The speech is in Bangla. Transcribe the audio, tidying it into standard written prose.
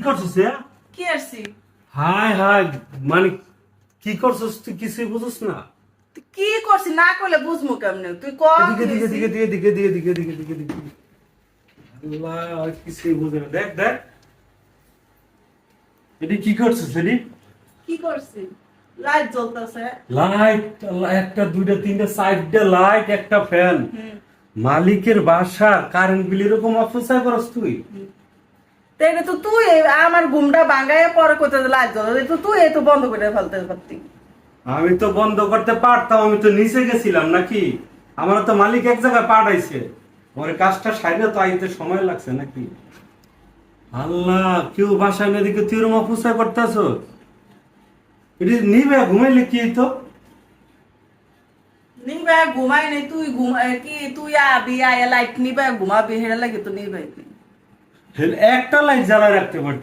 করছিস কি আসছি? হাই হাই মানে কি করছিস তুই কিছুই বুঝিস না। তুই কি করছিস না করলে বুঝবো কেমনে? তুই ক এদিকে দিকে দিকে দিকে দিকে দিকে দিকে দিকে দিকে দিকে আল্লাহ কিছুই বুঝে না। দেখ দেখ এটি কি করছিস এটি? কি করছিস? লাইট জ্বলতেছে। লাইট একটা দুইটা তিনটা চারটা লাইট একটা ফ্যান। মালিকের বাসা কারেন্ট বিল এরকম অপচয় করস তুই? তাই তো তুই আমার ঘুমটা ভাঙায় পরে কোথায় লাইট জ্বলে তো তুই এই তো বন্ধ করে ফেলতে পারতি। আমি তো বন্ধ করতে পারতাম, আমি তো নিচে গেছিলাম নাকি? আমার তো মালিক এক জায়গায় পাঠাইছে, ওর কাজটা সাইডে তো আইতে সময় লাগছে নাকি? আল্লাহ, কেউ বাসায় না দিকে তুই এরকম অপচয় করতেছ? এটি নিবে ঘুমাইলে কি তো? নিবে ঘুমাই নাই তুই ঘুমাই কি তুই আবি আয়া লাইট নিবে ঘুমাবি হেরা লাগে তো নিবে। একটা লাইট জ্বালায় রাখতে পারতি।